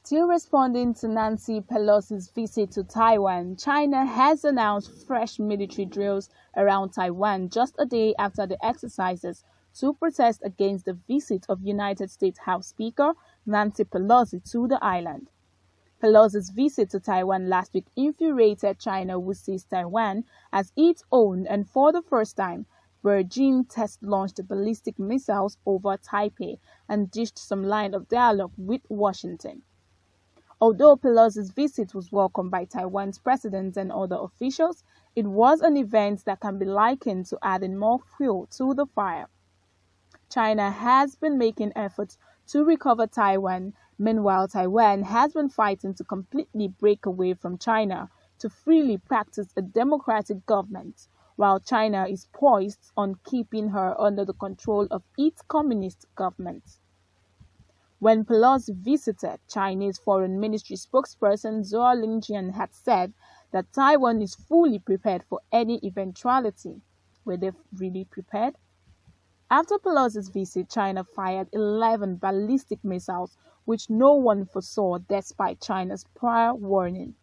Still responding to Nancy Pelosi's visit to Taiwan, China has announced fresh military drills around Taiwan just a day after the exercises to protest against the visit of United States House Speaker Nancy Pelosi to the island. Pelosi's visit to Taiwan last week infuriated China, who sees Taiwan as its own, and for the first time, Beijing test-launched ballistic missiles over Taipei and dished some line of dialogue with Washington. Although Pelosi's visit was welcomed by Taiwan's president and other officials, it was an event that can be likened to adding more fuel to the fire. China has been making efforts to recover Taiwan. Meanwhile, Taiwan has been fighting to completely break away from China to freely practice a democratic government, while China is poised on keeping her under the control of its communist government. When Pelosi visited, Chinese Foreign Ministry spokesperson Zhao Lingjian had said that Taiwan is fully prepared for any eventuality. Were they really prepared? After Pelosi's visit, China fired 11 ballistic missiles, which no one foresaw despite China's prior warning.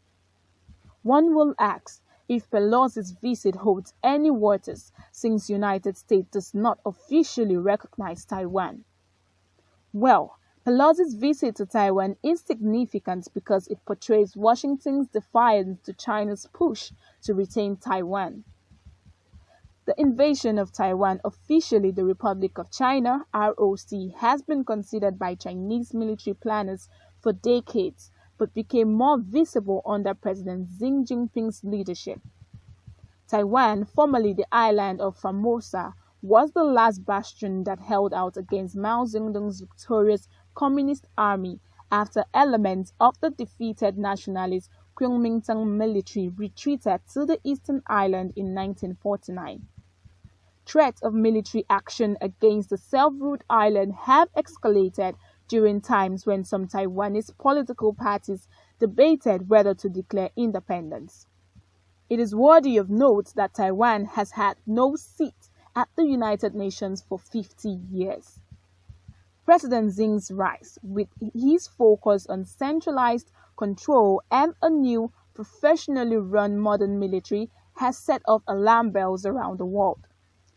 One will ask if Pelosi's visit holds any waters since the United States does not officially recognize Taiwan. Well, Pelosi's visit to Taiwan is significant because it portrays Washington's defiance to China's push to retain Taiwan. The invasion of Taiwan, officially the Republic of China (ROC), has been considered by Chinese military planners for decades, but became more visible under President Xi Jinping's leadership. Taiwan, formerly the island of Formosa, was the last bastion that held out against Mao Zedong's victorious Communist Army after elements of the defeated nationalist Kuomintang military retreated to the eastern island in 1949. Threats of military action against the self-ruled island have escalated during times when some Taiwanese political parties debated whether to declare independence. It is worthy of note that Taiwan has had no seat at the United Nations for 50 years. President Xi's rise, with his focus on centralized control and a new, professionally run modern military, has set off alarm bells around the world.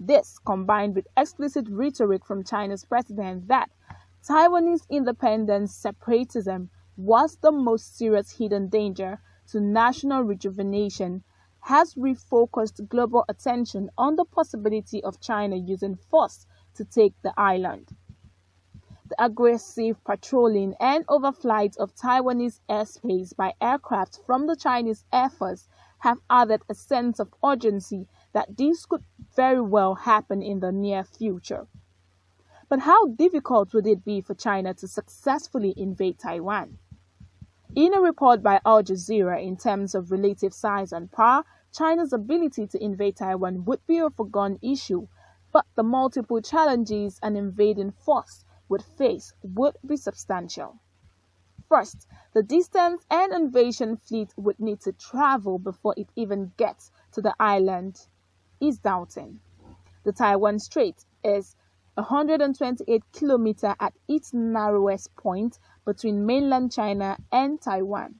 This, combined with explicit rhetoric from China's president that Taiwanese independence separatism was the most serious hidden danger to national rejuvenation, has refocused global attention on the possibility of China using force to take the island. The aggressive patrolling and overflight of Taiwanese airspace by aircraft from the Chinese Air Force have added a sense of urgency that this could very well happen in the near future. But how difficult would it be for China to successfully invade Taiwan? In a report by Al Jazeera, in terms of relative size and power, China's ability to invade Taiwan would be a foregone issue, but the multiple challenges an invading force would face would be substantial. First, the distance an invasion fleet would need to travel before it even gets to the island is daunting. The Taiwan Strait is 128 kilometers at its narrowest point between mainland China and Taiwan.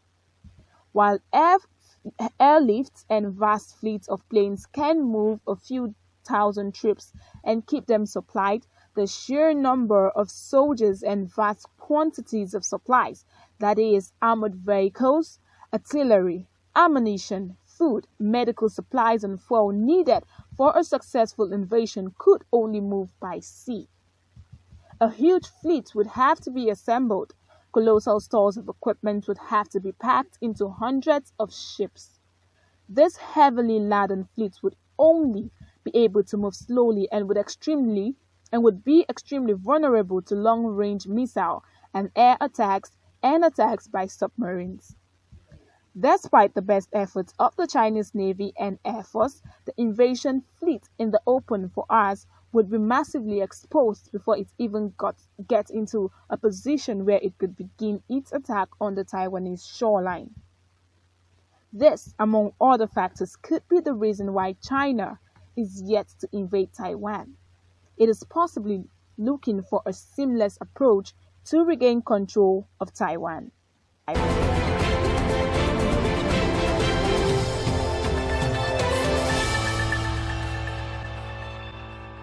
While airlifts and vast fleets of planes can move a few thousand troops and keep them supplied, the sheer number of soldiers and vast quantities of supplies, that is, armored vehicles, artillery, ammunition, food, medical supplies, and fuel needed for a successful invasion could only move by sea. A huge fleet would have to be assembled. Colossal stores of equipment would have to be packed into hundreds of ships. This heavily laden fleet would only be able to move slowly and would be extremely vulnerable to long-range missile and air attacks and attacks by submarines. Despite the best efforts of the Chinese Navy and Air Force, the invasion fleet in the open for hours would be massively exposed before it even gets into a position where it could begin its attack on the Taiwanese shoreline. This, among other factors, could be the reason why China is yet to invade Taiwan. It is possibly looking for a seamless approach to regain control of Taiwan. Bye.